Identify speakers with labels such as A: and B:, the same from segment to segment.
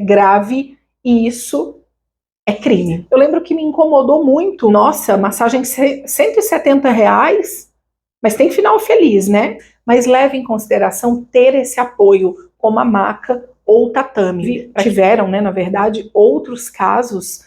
A: grave e isso é crime. Eu lembro que me incomodou muito, nossa, massagem R$ 170, mas tem final feliz, né? Mas leve em consideração ter esse apoio, como a maca ou tatame. Tiveram, né, na verdade, outros casos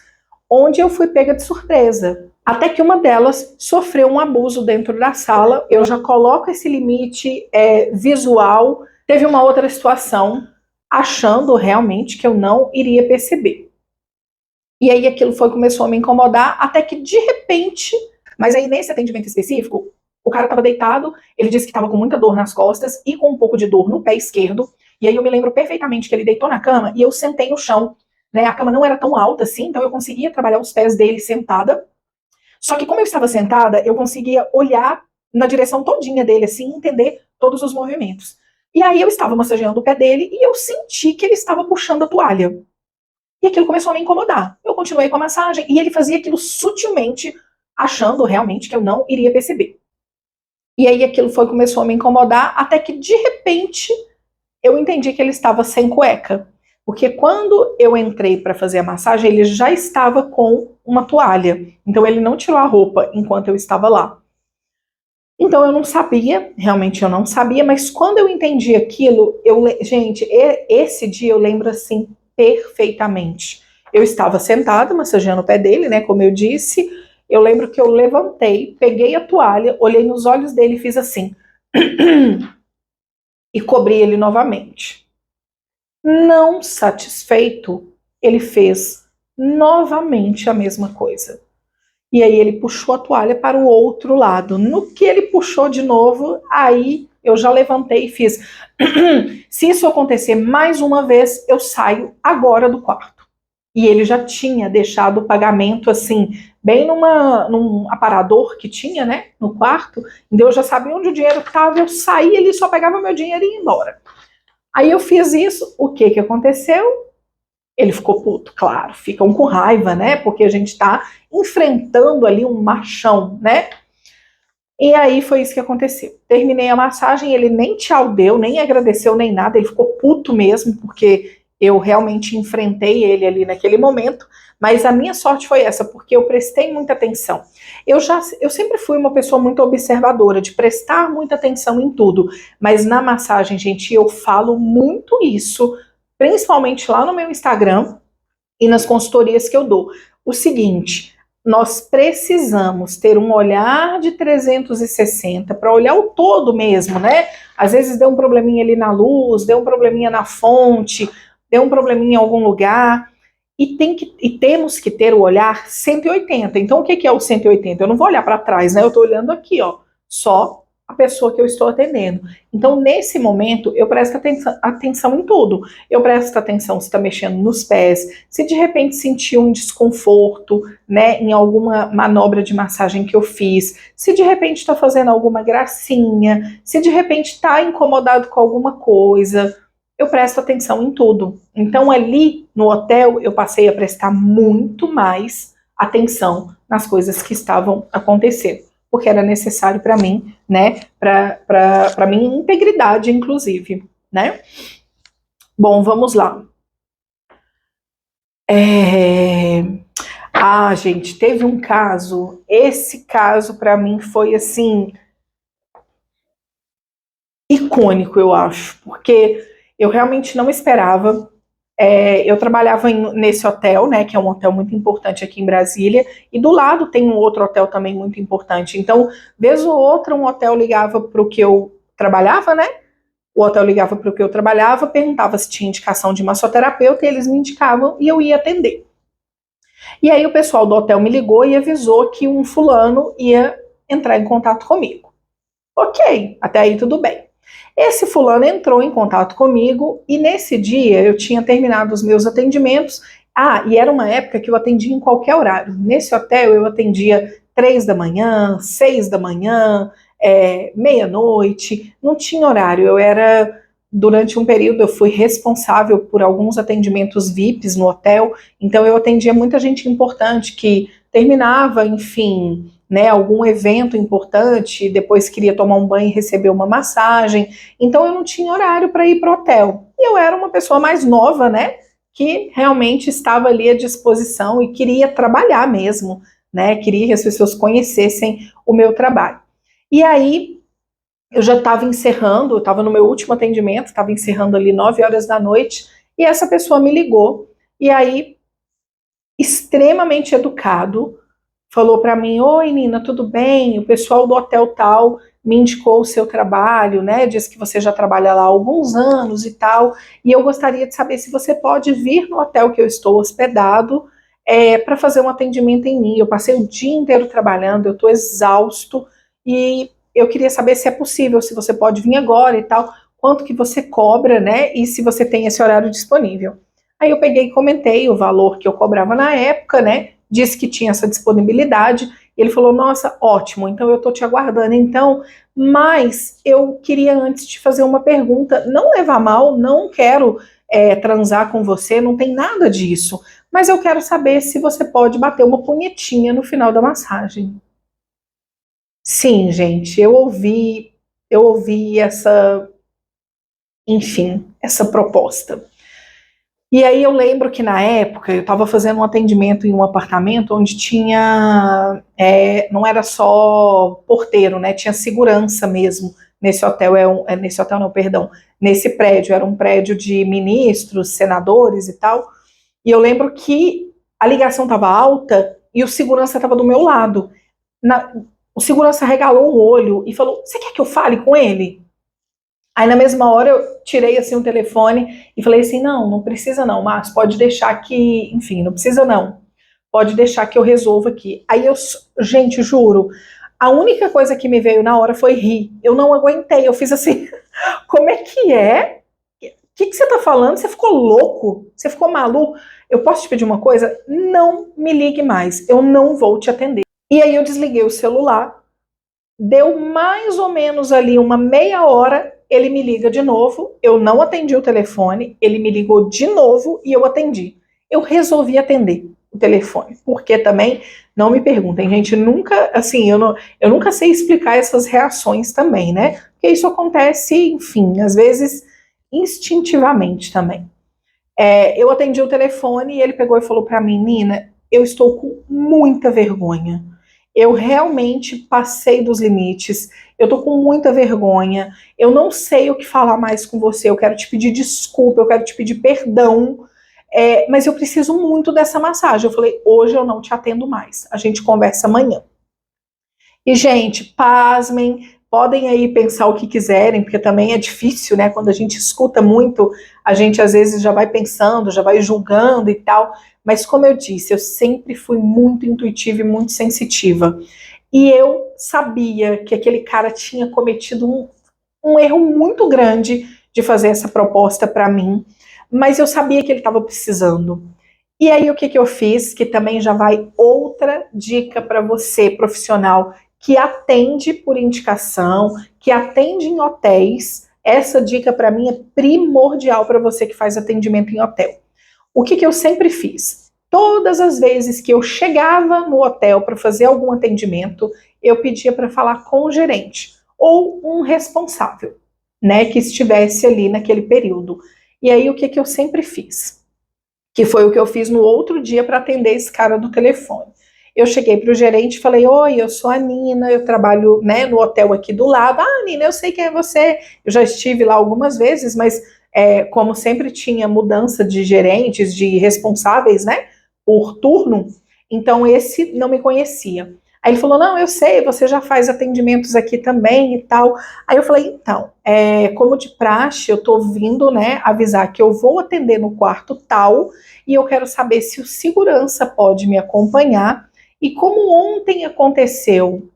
A: onde eu fui pega de surpresa. Até que uma delas sofreu um abuso dentro da sala. Eu já coloco esse limite visual. Teve uma outra situação, achando realmente que eu não iria perceber. E aí aquilo começou a me incomodar, até que de repente, mas aí nesse atendimento específico, o cara estava deitado, ele disse que estava com muita dor nas costas e com um pouco de dor no pé esquerdo. E aí eu me lembro perfeitamente que ele deitou na cama e eu sentei no chão. Né? A cama não era tão alta assim, então eu conseguia trabalhar os pés dele sentada. Só que como eu estava sentada, eu conseguia olhar na direção todinha dele, assim, entender todos os movimentos. E aí eu estava massageando o pé dele e eu senti que ele estava puxando a toalha. E aquilo começou a me incomodar. Eu continuei com a massagem e ele fazia aquilo sutilmente, achando realmente que eu não iria perceber. E aí aquilo começou a me incomodar, até que de repente eu entendi que ele estava sem cueca. Porque quando eu entrei para fazer a massagem, ele já estava com uma toalha. Então ele não tirou a roupa enquanto eu estava lá. Então eu não sabia, realmente eu não sabia, mas quando eu entendi aquilo, gente, esse dia eu lembro assim perfeitamente. Eu estava sentada, massageando o pé dele, né, como eu disse. Eu lembro que eu levantei, peguei a toalha, olhei nos olhos dele e fiz assim. E cobri ele novamente. Não satisfeito, ele fez novamente a mesma coisa. E aí ele puxou a toalha para o outro lado. No que ele puxou de novo, aí eu já levantei e fiz. Se isso acontecer mais uma vez, eu saio agora do quarto. E ele já tinha deixado o pagamento assim, bem num aparador que tinha, né, no quarto. Então eu já sabia onde o dinheiro estava, eu saí, ele só pegava meu dinheiro e ia embora. Aí eu fiz isso, o que aconteceu? Ele ficou puto, claro, ficam com raiva, né? Porque a gente tá enfrentando ali um machão, né? E aí foi isso que aconteceu. Terminei a massagem, ele nem tchau deu, nem agradeceu, nem nada, ele ficou puto mesmo, porque eu realmente enfrentei ele ali naquele momento, mas a minha sorte foi essa, porque eu prestei muita atenção. Eu sempre fui uma pessoa muito observadora, de prestar muita atenção em tudo, mas na massagem, gente, eu falo muito isso, principalmente lá no meu Instagram e nas consultorias que eu dou. O seguinte, nós precisamos ter um olhar de 360 para olhar o todo mesmo, né? Às vezes deu um probleminha ali na luz, deu um probleminha na fonte, deu um probleminha em algum lugar, e temos que ter o olhar 180. Então, o que é o 180? Eu não vou olhar para trás, né? Eu estou olhando aqui, ó, só a pessoa que eu estou atendendo. Então, nesse momento, eu presto atenção em tudo. Eu presto atenção se está mexendo nos pés, se de repente sentir um desconforto, né, em alguma manobra de massagem que eu fiz, se de repente está fazendo alguma gracinha, se de repente está incomodado com alguma coisa, eu presto atenção em tudo. Então, ali no hotel, eu passei a prestar muito mais atenção nas coisas que estavam acontecendo, porque era necessário para mim, né, para minha integridade, inclusive, né? Bom, vamos lá. Gente, teve um caso, esse caso para mim foi assim icônico, eu acho, porque eu realmente não esperava. Eu trabalhava nesse hotel, né, que é um hotel muito importante aqui em Brasília, e do lado tem um outro hotel também muito importante. Então, vez ou outra, um hotel ligava para o que eu trabalhava, né? O hotel ligava para o que eu trabalhava, perguntava se tinha indicação de massoterapeuta, e eles me indicavam e eu ia atender. E aí o pessoal do hotel me ligou e avisou que um fulano ia entrar em contato comigo. Ok, até aí tudo bem. Esse fulano entrou em contato comigo e nesse dia eu tinha terminado os meus atendimentos. E era uma época que eu atendia em qualquer horário. Nesse hotel eu atendia 3 da manhã, 6 da manhã, meia-noite, não tinha horário. Durante um período eu fui responsável por alguns atendimentos VIPs no hotel, então eu atendia muita gente importante que terminava, enfim, né, algum evento importante, depois queria tomar um banho e receber uma massagem, então eu não tinha horário para ir para o hotel. E eu era uma pessoa mais nova, né, que realmente estava ali à disposição e queria trabalhar mesmo, né? Queria que as pessoas conhecessem o meu trabalho. E aí eu já estava encerrando, eu estava no meu último atendimento, estava encerrando ali 9 horas da noite, e essa pessoa me ligou, e aí, extremamente educado, falou para mim: oi, Nina, tudo bem? O pessoal do hotel tal me indicou o seu trabalho, né? Diz que você já trabalha lá há alguns anos e tal, e eu gostaria de saber se você pode vir no hotel que eu estou hospedado para fazer um atendimento em mim. Eu passei o dia inteiro trabalhando, eu estou exausto e eu queria saber se é possível, se você pode vir agora e tal, quanto que você cobra, né? E se você tem esse horário disponível. Aí eu peguei e comentei o valor que eu cobrava na época, né? Disse que tinha essa disponibilidade. E ele falou: nossa, ótimo, então eu estou te aguardando. Então, mas eu queria antes te fazer uma pergunta. Não leva a mal, não quero transar com você, não tem nada disso. Mas eu quero saber se você pode bater uma punhetinha no final da massagem. Sim, gente, eu ouvi essa, enfim, essa proposta. E aí eu lembro que na época eu estava fazendo um atendimento em um apartamento onde tinha, não era só porteiro, né? Tinha segurança mesmo nesse hotel, nesse hotel não, perdão, nesse prédio, era um prédio de ministros, senadores e tal. E eu lembro que a ligação estava alta e o segurança estava do meu lado. O segurança regalou um olho e falou: você quer que eu fale com ele? Aí na mesma hora eu tirei assim o telefone e falei assim: não, não precisa não, Márcio, pode deixar que, enfim, não precisa não. Pode deixar que eu resolvo aqui. Aí eu, gente, juro, a única coisa que me veio na hora foi rir. Eu não aguentei, eu fiz assim: como é que é? O que você tá falando? Você ficou louco? Você ficou maluco? Eu posso te pedir uma coisa? Não me ligue mais, eu não vou te atender. E aí eu desliguei o celular. Deu mais ou menos ali uma meia hora, ele me liga de novo. Eu não atendi o telefone, ele me ligou de novo e eu atendi. Eu resolvi atender o telefone, porque também, não me perguntem, gente, nunca, assim, eu nunca sei explicar essas reações também, né? Porque isso acontece, enfim, às vezes instintivamente também. Eu atendi o telefone e ele pegou e falou para mim: Nina, eu estou com muita vergonha. Eu realmente passei dos limites. Eu tô com muita vergonha. Eu não sei o que falar mais com você. Eu quero te pedir desculpa, eu quero te pedir perdão. Mas eu preciso muito dessa massagem. Eu falei: hoje eu não te atendo mais. A gente conversa amanhã. E, gente, pasmem, podem aí pensar o que quiserem, porque também é difícil, né? Quando a gente escuta muito, a gente às vezes já vai pensando, já vai julgando e tal. Mas, como eu disse, eu sempre fui muito intuitiva e muito sensitiva. E eu sabia que aquele cara tinha cometido um erro muito grande de fazer essa proposta para mim, mas eu sabia que ele estava precisando. E aí, o que que eu fiz? Que também já vai outra dica para você, profissional, que atende por indicação, que atende em hotéis. Essa dica para mim é primordial para você que faz atendimento em hotel. O que que eu sempre fiz? Todas as vezes que eu chegava no hotel para fazer algum atendimento, eu pedia para falar com o gerente ou um responsável, né, que estivesse ali naquele período. E aí, o que que eu sempre fiz? Que foi o que eu fiz no outro dia para atender esse cara do telefone. Eu cheguei para o gerente e falei: oi, eu sou a Nina, eu trabalho, né, no hotel aqui do lado. Ah, Nina, eu sei quem é você. Eu já estive lá algumas vezes, mas como sempre tinha mudança de gerentes, de responsáveis, né, por turno, então esse não me conhecia. Aí ele falou: não, eu sei, você já faz atendimentos aqui também e tal. Aí eu falei: então, como de praxe, eu tô vindo, né, avisar que eu vou atender no quarto tal, e eu quero saber se o segurança pode me acompanhar. E como ontem aconteceu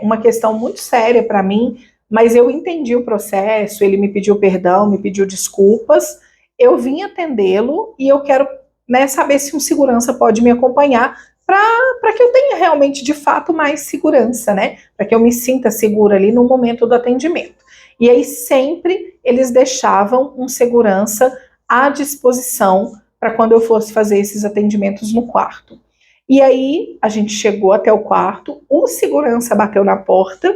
A: uma questão muito séria para mim, mas eu entendi o processo, ele me pediu perdão, me pediu desculpas, eu vim atendê-lo e eu quero, né, saber se um segurança pode me acompanhar para que eu tenha realmente, de fato, mais segurança, né? Para que eu me sinta segura ali no momento do atendimento. E aí sempre eles deixavam um segurança à disposição para quando eu fosse fazer esses atendimentos no quarto. E aí a gente chegou até o quarto, o segurança bateu na porta,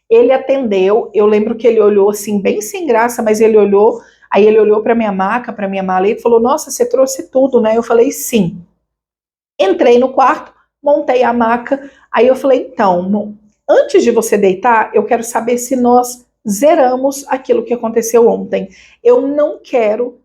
A: ele atendeu, eu lembro que ele olhou assim, bem sem graça, mas ele olhou, Aí ele olhou para minha maca, para minha maleta e falou: nossa, você trouxe tudo, né? Eu falei: sim. Entrei no quarto, montei a maca, aí eu falei: então, antes de você deitar, eu quero saber se nós zeramos aquilo que aconteceu ontem. Eu não quero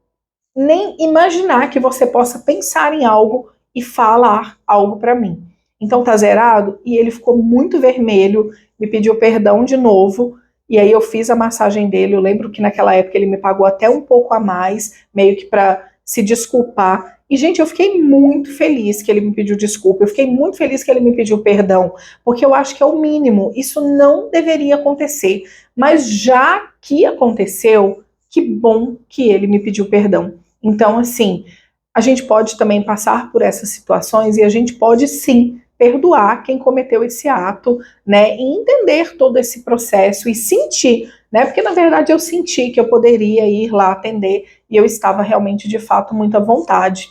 A: nem imaginar que você possa pensar em algo e falar algo para mim. Então tá zerado? E ele ficou muito vermelho, me pediu perdão de novo, e aí eu fiz a massagem dele. Eu lembro que naquela época ele me pagou até um pouco a mais, meio que para se desculpar. E, gente, eu fiquei muito feliz que ele me pediu desculpa, eu fiquei muito feliz que ele me pediu perdão, porque eu acho que é o mínimo, isso não deveria acontecer. Mas já que aconteceu, que bom que ele me pediu perdão. Então, assim, a gente pode também passar por essas situações e a gente pode sim perdoar quem cometeu esse ato, né, e entender todo esse processo e sentir, né, porque na verdade eu senti que eu poderia ir lá atender e eu estava realmente de fato muito à vontade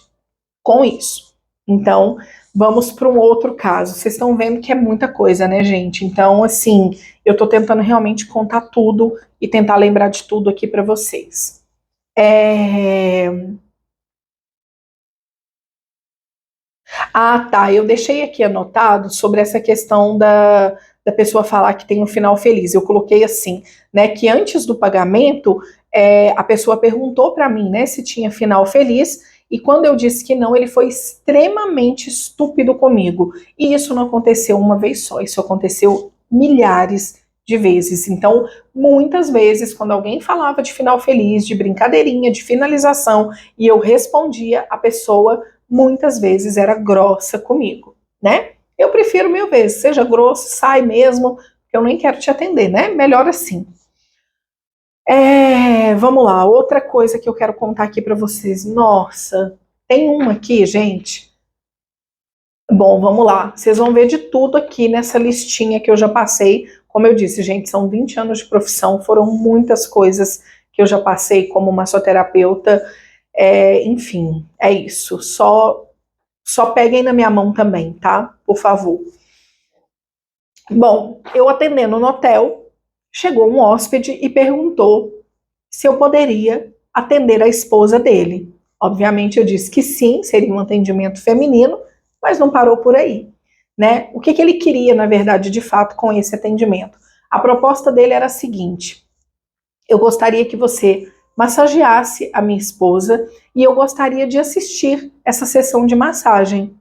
A: com isso. Então, vamos para um outro caso. Vocês estão vendo que é muita coisa, né, gente? Então, assim, eu tô tentando realmente contar tudo e tentar lembrar de tudo aqui para vocês. Ah, tá. Eu deixei aqui anotado sobre essa questão da pessoa falar que tem um final feliz. Eu coloquei assim, né, que antes do pagamento, a pessoa perguntou para mim, né, se tinha final feliz, e quando eu disse que não, ele foi extremamente estúpido comigo. E isso não aconteceu uma vez só, isso aconteceu milhares de vezes. Então, muitas vezes, quando alguém falava de final feliz, de brincadeirinha, de finalização, e eu respondia, a pessoa muitas vezes era grossa comigo, né? Eu prefiro mil vezes, seja grosso, sai mesmo, eu nem quero te atender, né? Melhor assim. Vamos lá, outra coisa que eu quero contar aqui para vocês. Nossa, tem uma aqui, gente. Bom, vamos lá. Vocês vão ver de tudo aqui nessa listinha que eu já passei. Como eu disse, gente, são 20 anos de profissão, foram muitas coisas que eu já passei como massoterapeuta. Enfim, é isso. Só peguem na minha mão também, tá? Por favor. Bom, eu atendendo no hotel, chegou um hóspede e perguntou se eu poderia atender a esposa dele. Obviamente eu disse que sim, seria um atendimento feminino, mas não parou por aí, né? O que ele queria, na verdade, de fato, com esse atendimento? A proposta dele era a seguinte: eu gostaria que você massageasse a minha esposa e eu gostaria de assistir essa sessão de massagem.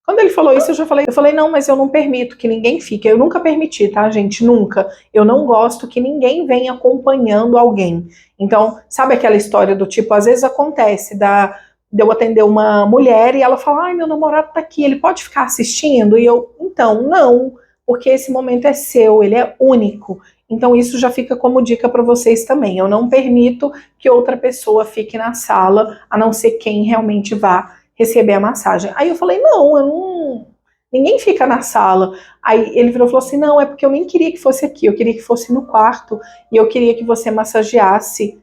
A: Quando ele falou isso, eu falei, não, mas eu não permito que ninguém fique. Eu nunca permiti, tá, gente? Nunca. Eu não gosto que ninguém venha acompanhando alguém. Então, sabe aquela história do tipo, às vezes acontece de eu atender uma mulher e ela fala, ai, meu namorado tá aqui, ele pode ficar assistindo? E eu, então, não, porque esse momento é seu, ele é único. Então, isso já fica como dica para vocês também. Eu não permito que outra pessoa fique na sala, a não ser quem realmente vá receber a massagem. Aí eu falei, não, eu não. Ninguém fica na sala. Aí ele virou e falou assim: não, é porque eu nem queria que fosse aqui, eu queria que fosse no quarto e eu queria que você massageasse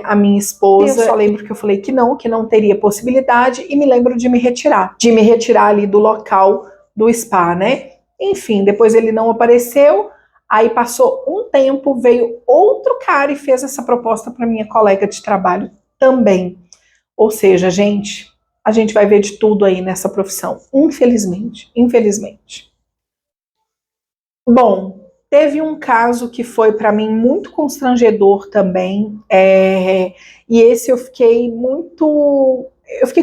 A: a minha esposa. Eu só lembro que eu falei que não teria possibilidade e me lembro de me retirar ali do local do spa, né? Enfim, depois ele não apareceu. Aí passou um tempo, veio outro cara e fez essa proposta para minha colega de trabalho também. Ou seja, gente, a gente vai ver de tudo aí nessa profissão, infelizmente, infelizmente. Bom, teve um caso que foi para mim muito constrangedor também, e esse eu fiquei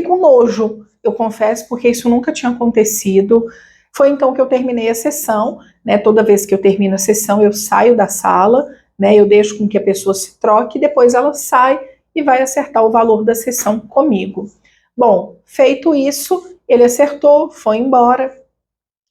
A: com nojo, eu confesso, porque isso nunca tinha acontecido. Foi então que eu terminei a sessão, né? Toda vez que eu termino a sessão, eu saio da sala, né? Eu deixo com que a pessoa se troque, e depois ela sai e vai acertar o valor da sessão comigo. Bom, feito isso, ele acertou, foi embora.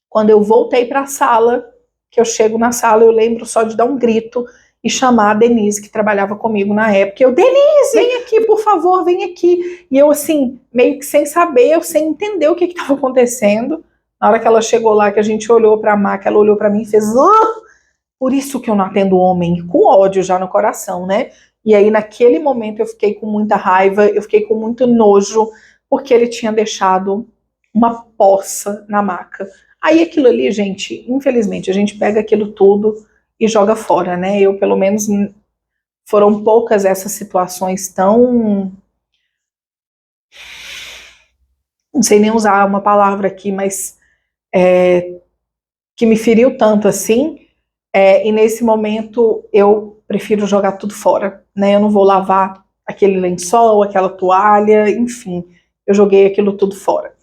A: Quando eu voltei para a sala, que eu chego na sala, eu lembro só de dar um grito e chamar a Denise, que trabalhava comigo na época. Eu, Denise, vem aqui, por favor, vem aqui. E eu, assim, meio que sem saber, eu sem entender o que estava acontecendo. Na hora que ela chegou lá, que a gente olhou para a maca, ela olhou para mim e fez: por isso que eu não atendo homem, com ódio já no coração, né? E aí, naquele momento, eu fiquei com muita raiva, eu fiquei com muito nojo, porque ele tinha deixado uma poça na maca. Aí aquilo ali, gente, infelizmente, a gente pega aquilo tudo e joga fora, né? Eu, pelo menos, foram poucas essas situações tão... Não sei nem usar uma palavra aqui, mas que me feriu tanto assim, e nesse momento eu prefiro jogar tudo fora, né? Eu não vou lavar aquele lençol, aquela toalha, enfim, eu joguei aquilo tudo fora.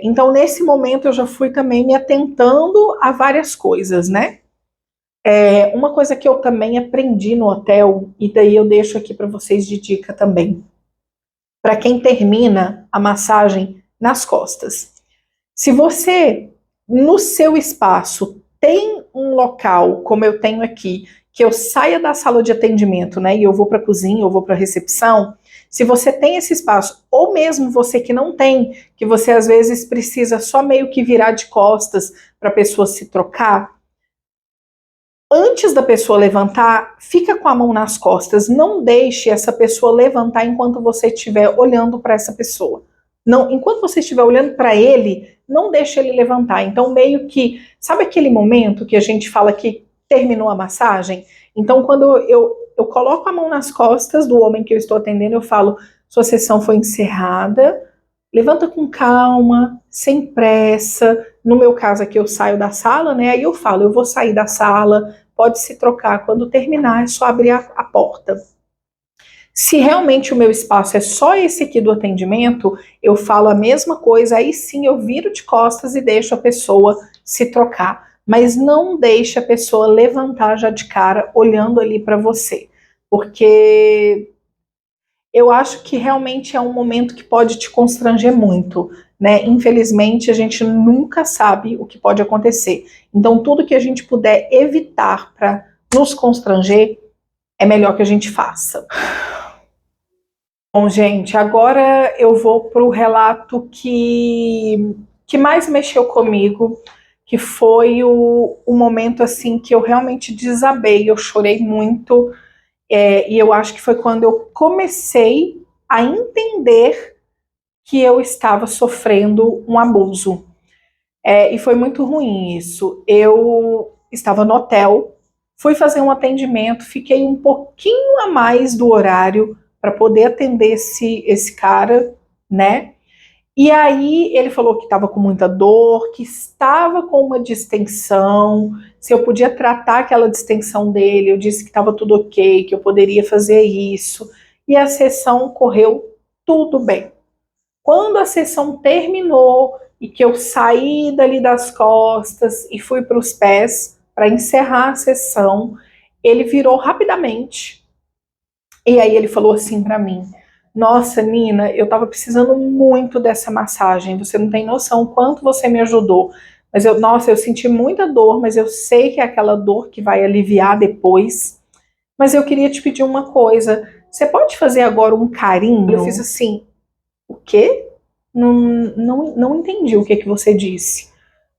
A: Então, nesse momento, eu já fui também me atentando a várias coisas, né? Uma coisa que eu também aprendi no hotel, e daí eu deixo aqui para vocês de dica também, para quem termina a massagem nas costas. Se você, no seu espaço, tem um local, como eu tenho aqui, que eu saia da sala de atendimento, né, e eu vou para a cozinha, eu vou para a recepção, se você tem esse espaço, ou mesmo você que não tem, que você às vezes precisa só meio que virar de costas para a pessoa se trocar, antes da pessoa levantar, fica com a mão nas costas, não deixe essa pessoa levantar enquanto você estiver olhando para essa pessoa. Não, enquanto você estiver olhando para ele, não deixe ele levantar. Então, meio que, sabe aquele momento que a gente fala que terminou a massagem? Então, quando eu coloco a mão nas costas do homem que eu estou atendendo, eu falo, sua sessão foi encerrada, levanta com calma, sem pressa. No meu caso aqui, eu saio da sala, né? Aí eu falo, eu vou sair da sala, pode se trocar. Quando terminar, é só abrir a porta. Se realmente o meu espaço é só esse aqui do atendimento, eu falo a mesma coisa, aí sim eu viro de costas e deixo a pessoa se trocar. Mas não deixe a pessoa levantar já de cara, olhando ali para você. Porque eu acho que realmente é um momento que pode te constranger muito, né? Infelizmente, a gente nunca sabe o que pode acontecer. Então, tudo que a gente puder evitar para nos constranger, é melhor que a gente faça. Bom, gente, agora eu vou para o relato que mais mexeu comigo, que foi o momento assim que eu realmente desabei, eu chorei muito, e eu acho que foi quando eu comecei a entender que eu estava sofrendo um abuso. E foi muito ruim isso. Eu estava no hotel, fui fazer um atendimento, fiquei um pouquinho a mais do horário para poder atender esse cara, né? E aí ele falou que estava com muita dor, que estava com uma distensão, se eu podia tratar aquela distensão dele, eu disse que estava tudo ok, que eu poderia fazer isso. E a sessão correu tudo bem. Quando a sessão terminou e que eu saí dali das costas e fui para os pés para encerrar a sessão, ele virou rapidamente. E aí ele falou assim para mim, nossa, Nina, eu estava precisando muito dessa massagem, você não tem noção o quanto você me ajudou. Mas eu senti muita dor, mas eu sei que é aquela dor que vai aliviar depois. Mas eu queria te pedir uma coisa, você pode fazer agora um carinho? Eu fiz assim, o quê? Não entendi o que você disse.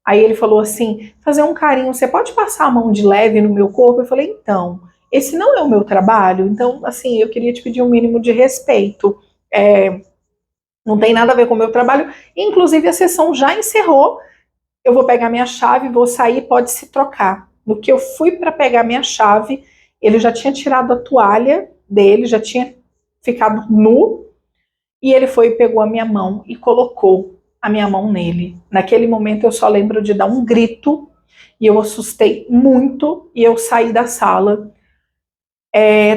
A: Aí ele falou assim, fazer um carinho, você pode passar a mão de leve no meu corpo? Eu falei, então, esse não é o meu trabalho, então, assim, eu queria te pedir um mínimo de respeito. Não tem nada a ver com o meu trabalho. Inclusive, a sessão já encerrou. Eu vou pegar minha chave, vou sair, pode se trocar. No que eu fui para pegar minha chave, ele já tinha tirado a toalha dele, já tinha ficado nu, e ele foi e pegou a minha mão e colocou a minha mão nele. Naquele momento eu só lembro de dar um grito, e eu assustei muito, e eu saí da sala.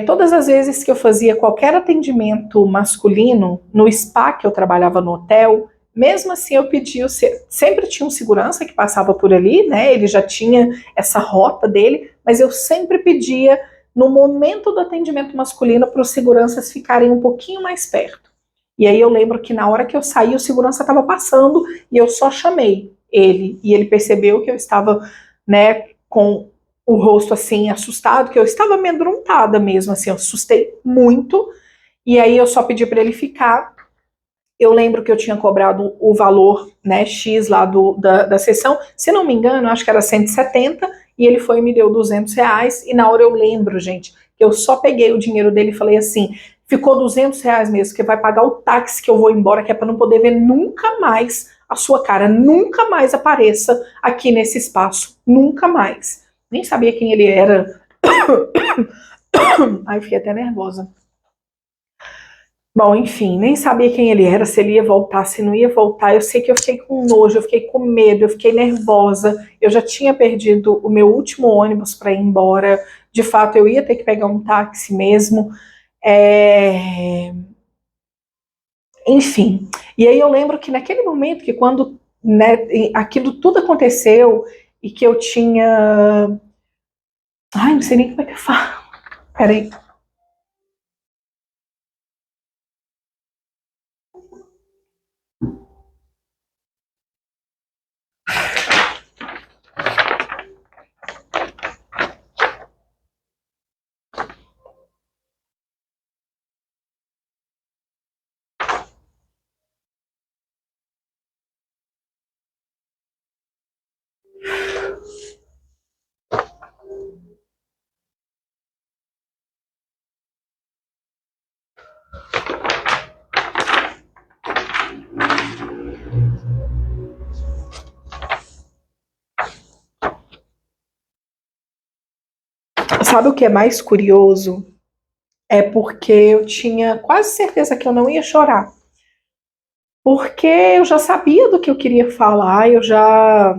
A: Todas as vezes que eu fazia qualquer atendimento masculino, no spa que eu trabalhava no hotel, mesmo assim eu pedia, sempre tinha um segurança que passava por ali, né? Ele já tinha essa rota dele, mas eu sempre pedia, no momento do atendimento masculino, para os seguranças ficarem um pouquinho mais perto. E aí eu lembro que na hora que eu saí, o segurança estava passando e eu só chamei ele. E ele percebeu que eu estava, né, com o rosto assim, assustado, que eu estava amedrontada mesmo, assim, eu assustei muito. E aí eu só pedi para ele ficar. Eu lembro que eu tinha cobrado o valor, né, X lá da sessão. Se não me engano, eu acho que era 170, e ele foi e me deu R$200. E na hora eu lembro, gente, que eu só peguei o dinheiro dele e falei assim, ficou R$200 mesmo, que vai pagar o táxi que eu vou embora, que é para não poder ver nunca mais a sua cara, nunca mais apareça aqui nesse espaço, nunca mais. Nem sabia quem ele era. Ai, fiquei até nervosa. Bom, enfim, nem sabia quem ele era, se ele ia voltar, se não ia voltar. Eu sei que eu fiquei com nojo, eu fiquei com medo, eu fiquei nervosa. Eu já tinha perdido o meu último ônibus para ir embora. De fato, eu ia ter que pegar um táxi mesmo. É... Enfim. E aí eu lembro que naquele momento, que quando, né, aquilo tudo aconteceu e que eu tinha. Ai, não sei nem como é que eu falo. Peraí. Sabe o que é mais curioso? É porque eu tinha quase certeza que eu não ia chorar. Porque eu já sabia do que eu queria falar, eu já,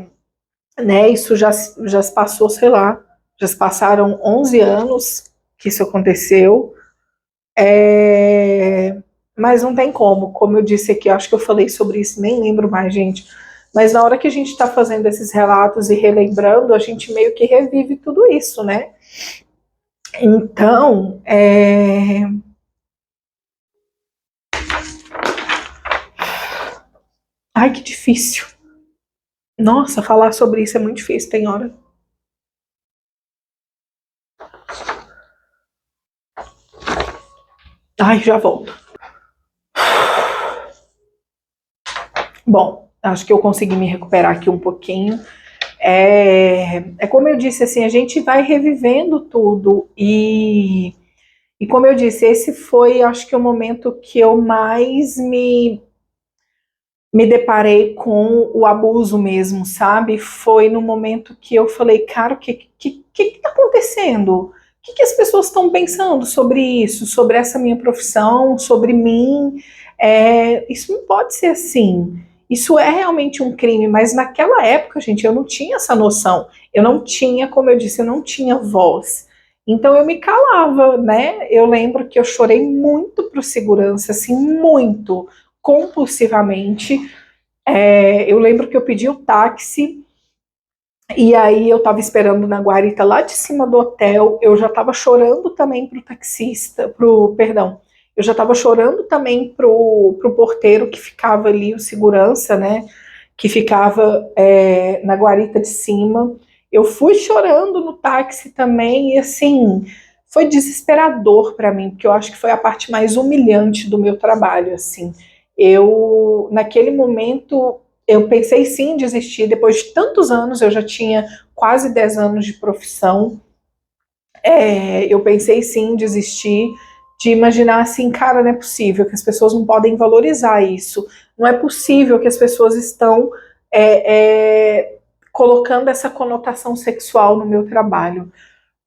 A: né, isso já se passou, sei lá, já se passaram 11 anos que isso aconteceu. É, mas não tem como eu disse aqui, eu acho que eu falei sobre isso, nem lembro mais, gente. Mas na hora que a gente está fazendo esses relatos e relembrando, a gente meio que revive tudo isso, né? Então, ai, que difícil. Nossa, falar sobre isso é muito difícil, tem hora. Ai, já volto. Bom, acho que eu consegui me recuperar aqui um pouquinho. É como eu disse, assim, a gente vai revivendo tudo e como eu disse, esse foi, acho que o momento que eu mais me deparei com o abuso mesmo, sabe? Foi no momento que eu falei, cara, o que tá acontecendo? Que as pessoas estão pensando sobre isso, sobre essa minha profissão, sobre mim? Isso não pode ser assim. Isso é realmente um crime, mas naquela época, gente, eu não tinha essa noção. Eu não tinha, como eu disse, eu não tinha voz. Então eu me calava, né? Eu lembro que eu chorei muito pro segurança, assim, muito, compulsivamente. Eu lembro que eu pedi o táxi e aí eu estava esperando na guarita lá de cima do hotel. Eu já estava chorando também pro taxista, perdão, eu já estava chorando também pro porteiro que ficava ali, o segurança, né? Que ficava na guarita de cima. Eu fui chorando no táxi também e assim foi desesperador para mim, porque eu acho que foi a parte mais humilhante do meu trabalho, assim. Eu naquele momento eu pensei sim em desistir, depois de tantos anos, eu já tinha quase 10 anos de profissão, eu pensei sim em desistir, de imaginar assim, cara, não é possível que as pessoas não podem valorizar isso, não é possível que as pessoas estão é, é, colocando essa conotação sexual no meu trabalho.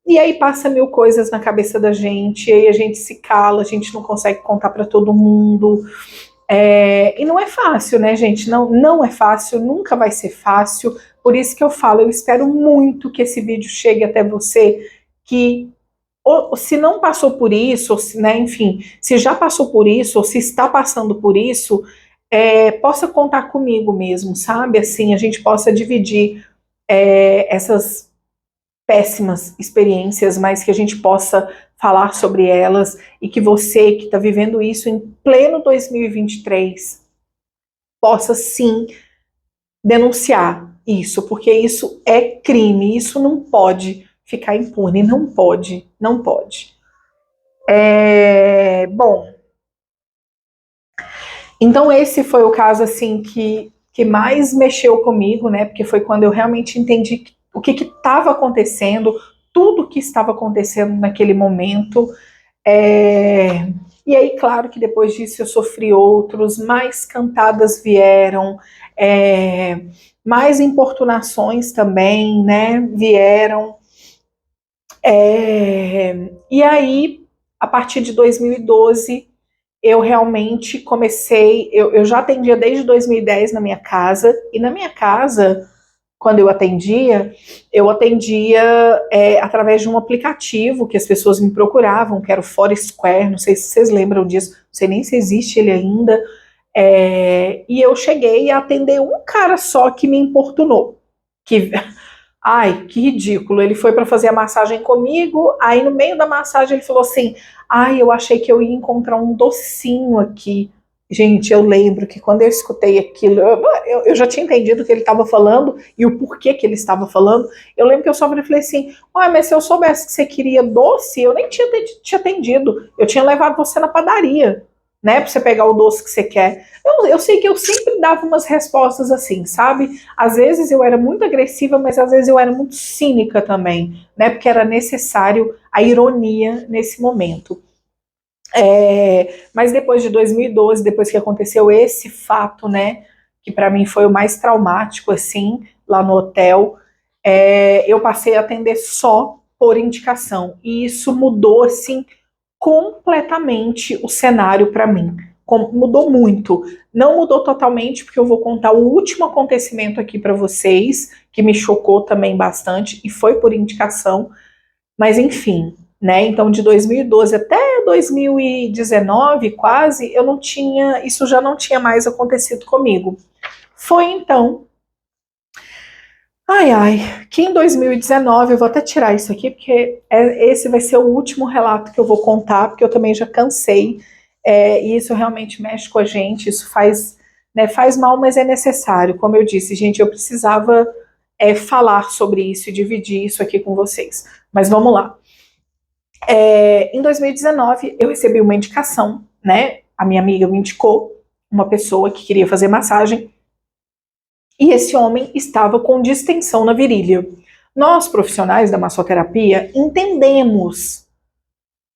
A: E aí passa mil coisas na cabeça da gente, e aí a gente se cala, a gente não consegue contar para todo mundo, e não é fácil, né, gente? Não, não é fácil, nunca vai ser fácil. Por isso que eu falo, eu espero muito que esse vídeo chegue até você, que ou, se não passou por isso, ou se, né, enfim, se já passou por isso, ou se está passando por isso, possa contar comigo mesmo, sabe? Assim, a gente possa dividir essas péssimas experiências, mas que a gente possa falar sobre elas e que você que está vivendo isso em pleno 2023 possa sim denunciar isso, porque isso é crime, isso não pode ficar impune, não pode, não pode. Bom, então esse foi o caso assim que mais mexeu comigo, né? Porque foi quando eu realmente entendi o que estava acontecendo, tudo que estava acontecendo naquele momento. É, E aí, claro que depois disso eu sofri outros, mais cantadas vieram, mais importunações também, né? Vieram. E aí, a partir de 2012, eu realmente comecei, eu já atendia desde 2010 na minha casa, e na minha casa, quando eu atendia através de um aplicativo que as pessoas me procuravam, que era o Foursquare, não sei se vocês lembram disso, não sei nem se existe ele ainda, e eu cheguei a atender um cara só que me importunou, que ai, que ridículo. Ele foi para fazer a massagem comigo, aí no meio da massagem ele falou assim: ai, eu achei que eu ia encontrar um docinho aqui. Gente, eu lembro que quando eu escutei aquilo, eu já tinha entendido o que ele estava falando e o porquê que ele estava falando. Eu lembro que eu só falei assim: ué, mas se eu soubesse que você queria doce, eu nem tinha te atendido. Eu tinha levado você na padaria, né, para você pegar o doce que você quer. Eu sei que eu sempre dava umas respostas assim, sabe? Às vezes eu era muito agressiva, mas às vezes eu era muito cínica também, né? Porque era necessário a ironia nesse momento. Mas depois de 2012, depois que aconteceu esse fato, né? Que para mim foi o mais traumático, assim, lá no hotel, eu passei a atender só por indicação. E isso mudou, assim, completamente o cenário para mim. Mudou muito. Não mudou totalmente, porque eu vou contar o último acontecimento aqui para vocês, que me chocou também bastante, e foi por indicação, mas enfim, né? Então, de 2012 até 2019, quase, eu não tinha, isso já não tinha mais acontecido comigo. Foi então, que em 2019, eu vou até tirar isso aqui, porque esse vai ser o último relato que eu vou contar, porque eu também já cansei, e isso realmente mexe com a gente, isso faz, né, faz mal, mas é necessário. Como eu disse, gente, eu precisava falar sobre isso e dividir isso aqui com vocês. Mas vamos lá. Em 2019, eu recebi uma indicação, né? A minha amiga me indicou uma pessoa que queria fazer massagem, e esse homem estava com distensão na virilha. Nós, profissionais da massoterapia, entendemos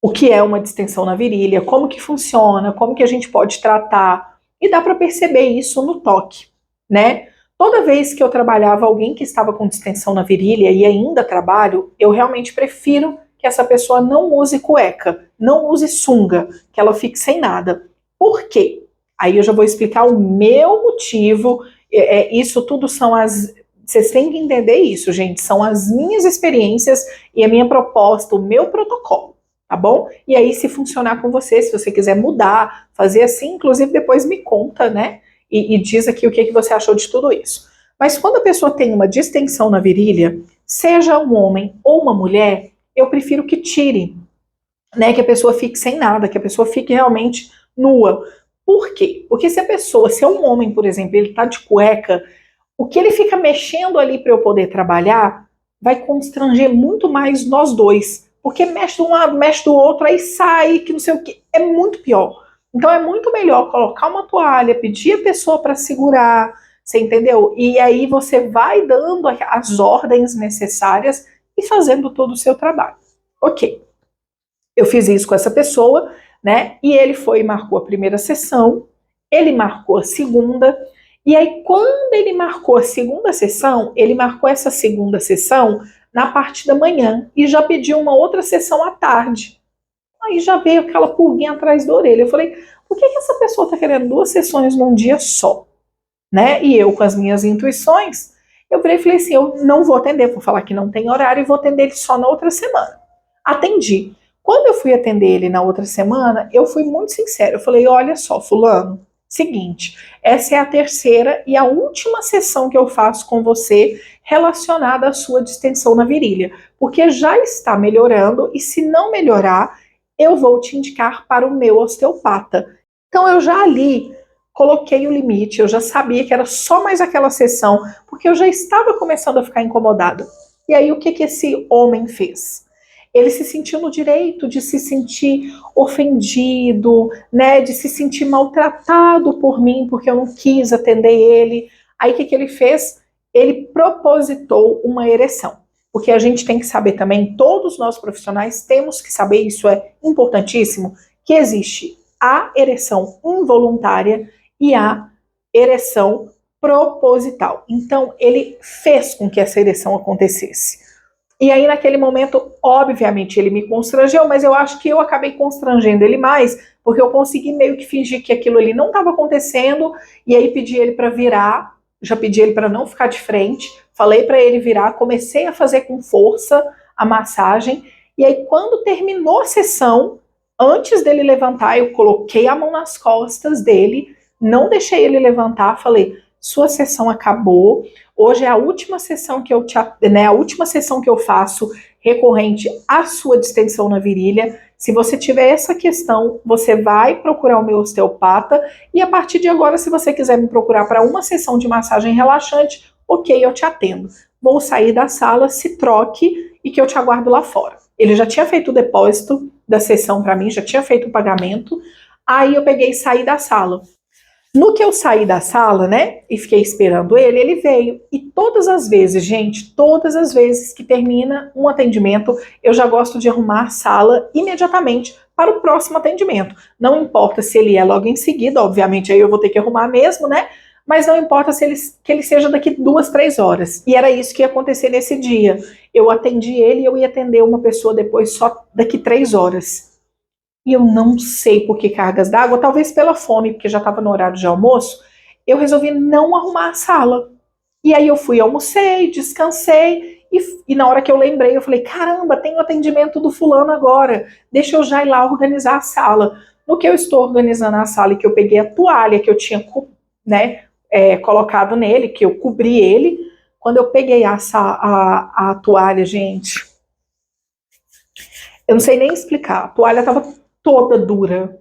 A: o que é uma distensão na virilha, como que funciona, como que a gente pode tratar, e dá para perceber isso no toque, né? Toda vez que eu trabalhava alguém que estava com distensão na virilha, e ainda trabalho, eu realmente prefiro que essa pessoa não use cueca, não use sunga, que ela fique sem nada. Por quê? Aí eu já vou explicar o meu motivo. Isso tudo são as. Vocês têm que entender isso, gente. São as minhas experiências e a minha proposta, o meu protocolo, tá bom? E aí, se funcionar com você, se você quiser mudar, fazer assim, inclusive depois me conta, né? E diz aqui o que você achou de tudo isso. Mas quando a pessoa tem uma distensão na virilha, seja um homem ou uma mulher, eu prefiro que tire, né? Que a pessoa fique sem nada, que a pessoa fique realmente nua. Por quê? Porque se é um homem, por exemplo, ele tá de cueca, o que ele fica mexendo ali para eu poder trabalhar vai constranger muito mais nós dois. Porque mexe de um lado, mexe do outro, aí sai, que não sei o que. É muito pior. Então é muito melhor colocar uma toalha, pedir a pessoa para segurar, você entendeu? E aí você vai dando as ordens necessárias e fazendo todo o seu trabalho. Ok. Eu fiz isso com essa pessoa, né? E ele foi e marcou a primeira sessão, ele marcou a segunda, e aí quando ele marcou a segunda sessão, ele marcou essa segunda sessão na parte da manhã e já pediu uma outra sessão à tarde. Aí já veio aquela pulguinha atrás da orelha. Eu falei, por que essa pessoa está querendo duas sessões num dia só? Né? E eu, com as minhas intuições, eu virei e falei assim, eu não vou atender, vou falar que não tem horário e vou atender ele só na outra semana. Atendi. Quando eu fui atender ele na outra semana, eu fui muito sincera. Eu falei, olha só, fulano, seguinte, essa é a terceira e a última sessão que eu faço com você relacionada à sua distensão na virilha, porque já está melhorando e se não melhorar, eu vou te indicar para o meu osteopata. Então eu já ali coloquei o limite, eu já sabia que era só mais aquela sessão, porque eu já estava começando a ficar incomodada. E aí o que esse homem fez? Ele se sentiu no direito de se sentir ofendido, né, de se sentir maltratado por mim, porque eu não quis atender ele. Aí o que ele fez? Ele propositou uma ereção. Porque a gente tem que saber também, todos nós profissionais temos que saber, isso é importantíssimo, que existe a ereção involuntária e a ereção proposital. Então, ele fez com que essa ereção acontecesse. E aí, naquele momento, obviamente, ele me constrangeu, mas eu acho que eu acabei constrangendo ele mais, porque eu consegui meio que fingir que aquilo ali não estava acontecendo, e aí pedi ele para virar, já pedi ele para não ficar de frente, falei para ele virar, comecei a fazer com força a massagem, e aí quando terminou a sessão, antes dele levantar, eu coloquei a mão nas costas dele, não deixei ele levantar, falei: sua sessão acabou. Hoje é a última sessão que a última sessão que eu faço recorrente à sua distensão na virilha. Se você tiver essa questão, você vai procurar o meu osteopata e a partir de agora, se você quiser me procurar para uma sessão de massagem relaxante, ok, eu te atendo. Vou sair da sala, se troque e que eu te aguardo lá fora. Ele já tinha feito o depósito da sessão para mim, já tinha feito o pagamento. Aí eu peguei e saí da sala. No que eu saí da sala, né, e fiquei esperando ele, ele veio. E todas as vezes, gente, todas as vezes que termina um atendimento, eu já gosto de arrumar a sala imediatamente para o próximo atendimento. Não importa se ele é logo em seguida, obviamente aí eu vou ter que arrumar mesmo, né? Mas não importa que ele seja daqui 2, 3 horas. E era isso que ia acontecer nesse dia. Eu atendi ele e eu ia atender uma pessoa depois só daqui 3 horas. E eu não sei por que cargas d'água, talvez pela fome, porque já estava no horário de almoço, eu resolvi não arrumar a sala. E aí eu fui, almocei, descansei, e na hora que eu lembrei, eu falei, caramba, tem o atendimento do fulano agora, deixa eu já ir lá organizar a sala. No que eu estou organizando a sala e que eu peguei a toalha que eu tinha, né, colocado nele, que eu cobri ele, quando eu peguei a toalha, gente, eu não sei nem explicar, a toalha estava toda dura.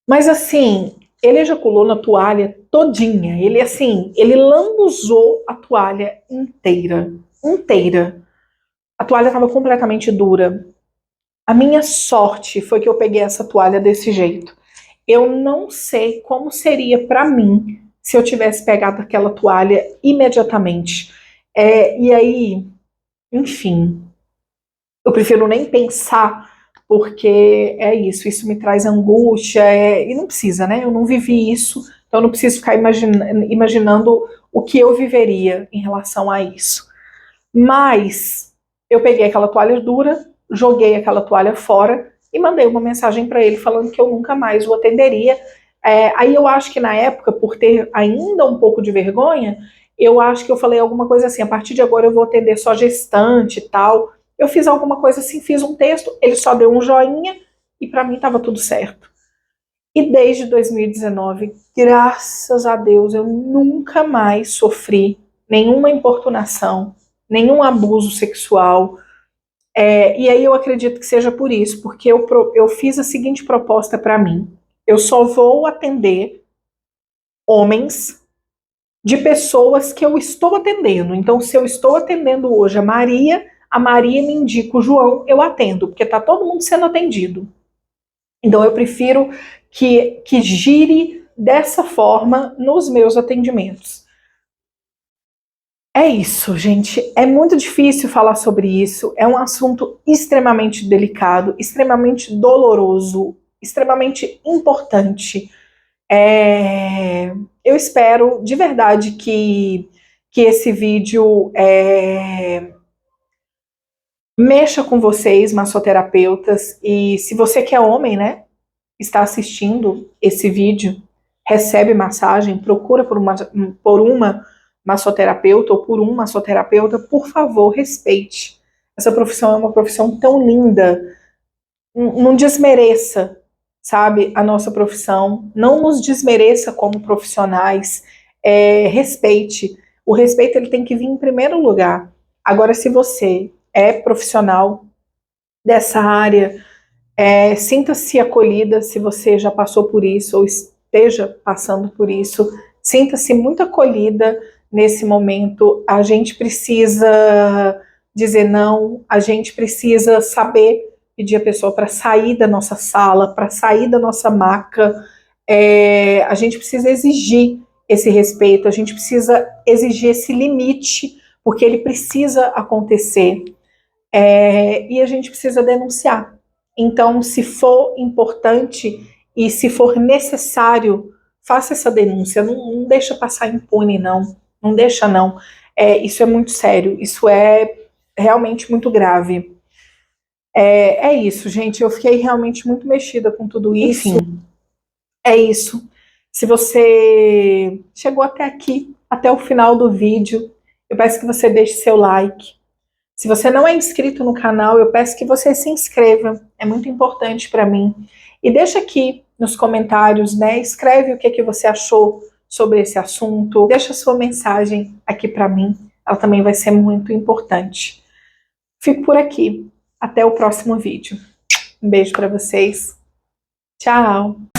A: Mas assim, ele ejaculou na toalha todinha. Ele assim, ele lambuzou a toalha inteira. Inteira. A toalha estava completamente dura. A minha sorte foi que eu peguei essa toalha desse jeito. Eu não sei como seria para mim se eu tivesse pegado aquela toalha imediatamente. E aí, enfim, eu prefiro nem pensar, porque é isso me traz angústia, e não precisa, né? Eu não vivi isso, então eu não preciso ficar imaginando o que eu viveria em relação a isso. Mas eu peguei aquela toalha dura, joguei aquela toalha fora e mandei uma mensagem para ele falando que eu nunca mais o atenderia. Aí eu acho que na época, por ter ainda um pouco de vergonha, eu acho que eu falei alguma coisa assim: a partir de agora eu vou atender só gestante e tal. Eu fiz alguma coisa assim, fiz um texto, ele só deu um joinha e para mim estava tudo certo. E desde 2019, graças a Deus, eu nunca mais sofri nenhuma importunação, nenhum abuso sexual. E aí eu acredito que seja por isso, porque eu fiz a seguinte proposta para mim: eu só vou atender homens de pessoas que eu estou atendendo. Então, se eu estou atendendo hoje a Maria me indica o João, eu atendo, porque está todo mundo sendo atendido. Então, eu prefiro que gire dessa forma nos meus atendimentos. É isso, gente. É muito difícil falar sobre isso. É um assunto extremamente delicado, extremamente doloroso, extremamente importante. Eu espero de verdade que esse vídeo mexa com vocês, massoterapeutas, e se você que é homem, né, está assistindo esse vídeo, recebe massagem, procura por uma massoterapeuta ou por um massoterapeuta, por favor, respeite. Essa profissão é uma profissão tão linda. Não desmereça, sabe, a nossa profissão. Não nos desmereça como profissionais. Respeite. O respeito ele tem que vir em primeiro lugar. Agora, se você é profissional dessa área, sinta-se acolhida se você já passou por isso ou esteja passando por isso. Sinta-se muito acolhida nesse momento. A gente precisa dizer não, a gente precisa saber pedir a pessoa para sair da nossa sala, para sair da nossa maca. A gente precisa exigir esse respeito, a gente precisa exigir esse limite, porque ele precisa acontecer. E a gente precisa denunciar. Então, se for importante e se for necessário, faça essa denúncia. Não deixa passar impune, não. Não deixa, não. Isso é muito sério. Isso é realmente muito grave. É isso, gente. Eu fiquei realmente muito mexida com tudo isso. Enfim, é isso. Se você chegou até aqui, até o final do vídeo, eu peço que você deixe seu like. Se você não é inscrito no canal, eu peço que você se inscreva. É muito importante para mim. E deixa aqui nos comentários, né? Escreve o que que você achou sobre esse assunto. Deixa sua mensagem aqui para mim. Ela também vai ser muito importante. Fico por aqui. Até o próximo vídeo. Um beijo para vocês. Tchau!